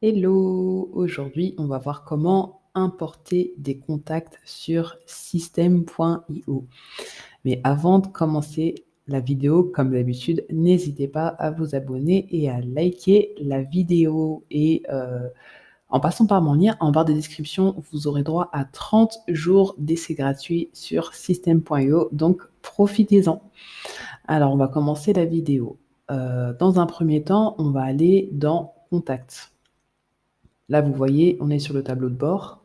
Hello! Aujourd'hui, on va voir comment importer des contacts sur system.io. Mais avant de commencer la vidéo, comme d'habitude, n'hésitez pas à vous abonner et à liker la vidéo. Et en passant par mon lien en barre de description, vous aurez droit à 30 jours d'essai gratuit sur system.io, donc profitez-en. Alors, on va commencer la vidéo. Dans un premier temps, on va aller dans Contacts. Là, vous voyez, on est sur le tableau de bord.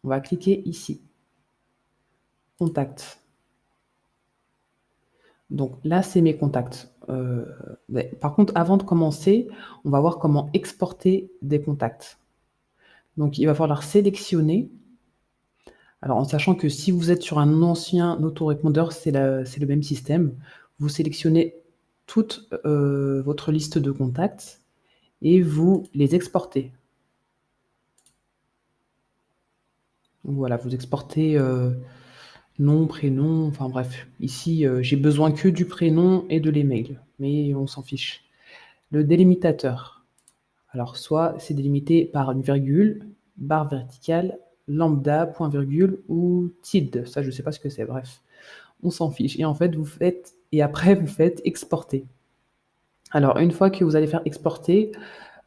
On va cliquer ici. Contacts. Donc là, c'est mes contacts. Par contre, avant de commencer, on va voir comment exporter des contacts. Donc, il va falloir sélectionner. Alors, en sachant que si vous êtes sur un ancien autorépondeur, c'est le même système. Vous sélectionnez toute votre liste de contacts et vous les exportez. Donc, voilà, vous exportez nom, prénom, enfin bref. Ici, j'ai besoin que du prénom et de l'email, mais on s'en fiche. Le délimitateur. Alors, soit c'est délimité par une virgule, barre verticale, lambda, point virgule ou tilde. Ça, je ne sais pas ce que c'est, bref. On s'en fiche. Et en fait, après, vous faites exporter. Alors, une fois que vous allez faire exporter,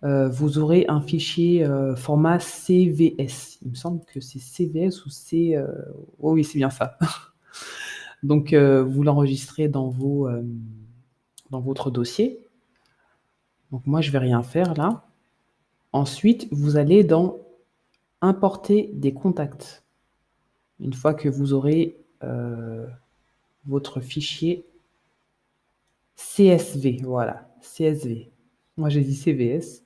vous aurez un fichier format CVS. Il me semble que c'est CVS ou C... Oh oui, c'est bien ça. Donc, vous l'enregistrez dans votre dossier. Donc, moi, je ne vais rien faire là. Ensuite, vous allez dans Importer des contacts. Une fois que vous aurez votre fichier CSV, voilà, CSV. Moi, j'ai dit CVS.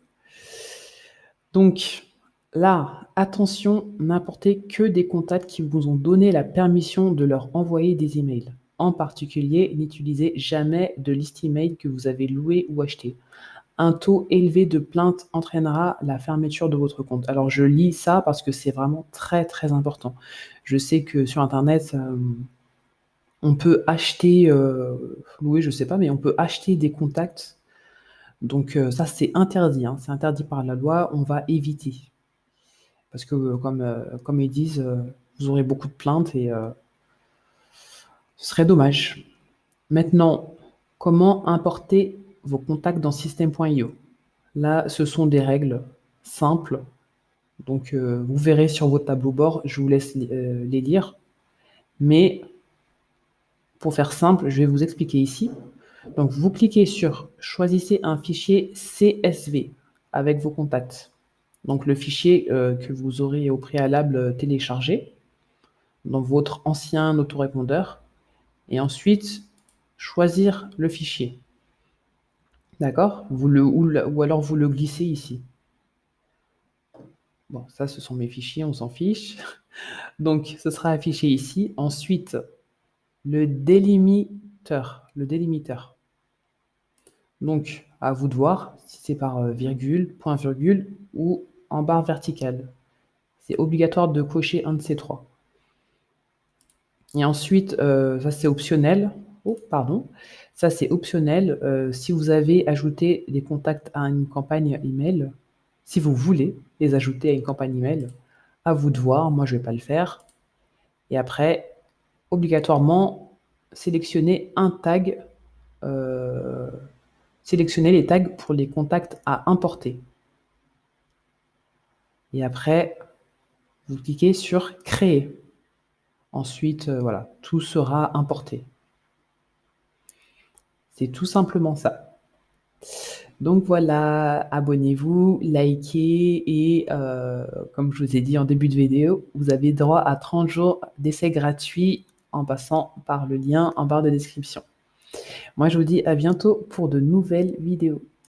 Donc, là, attention, n'importez que des contacts qui vous ont donné la permission de leur envoyer des emails. En particulier, n'utilisez jamais de liste email que vous avez loué ou acheté. Un taux élevé de plaintes entraînera la fermeture de votre compte. Alors, je lis ça parce que c'est vraiment très, très important. Je sais que sur internet, on peut acheter, louer, je sais pas, mais on peut acheter des contacts. Donc, ça, c'est interdit, hein. C'est interdit par la loi, on va éviter. Parce que, comme ils disent, vous aurez beaucoup de plaintes et ce serait dommage. Maintenant, comment importer vos contacts dans system.io? Là, ce sont des règles simples. Donc, vous verrez sur votre tableau bord, je vous laisse les lire. Mais pour faire simple, je vais vous expliquer ici. Donc, vous cliquez sur « Choisissez un fichier CSV avec vos contacts ». Donc, le fichier que vous aurez au préalable téléchargé dans votre ancien autorépondeur. Et ensuite, choisir le fichier. D'accord? Ou alors, vous le glissez ici. Bon, ça, ce sont mes fichiers, on s'en fiche. Donc, ce sera affiché ici. Ensuite, le délimiteur. Donc, à vous de voir si c'est par virgule, point virgule ou en barre verticale. C'est obligatoire de cocher un de ces trois. Et ensuite, ça c'est optionnel. Oh, pardon. Ça c'est optionnel si vous avez ajouté des contacts à une campagne email. Si vous voulez les ajouter à une campagne email, à vous de voir. Moi, je ne vais pas le faire. Et après, obligatoirement, sélectionnez un tag. Sélectionnez les tags pour les contacts à importer. Et après, vous cliquez sur Créer. Ensuite, voilà, tout sera importé. C'est tout simplement ça. Donc voilà, abonnez-vous, likez et comme je vous ai dit en début de vidéo, vous avez droit à 30 jours d'essai gratuit en passant par le lien en barre de description. Moi, je vous dis à bientôt pour de nouvelles vidéos.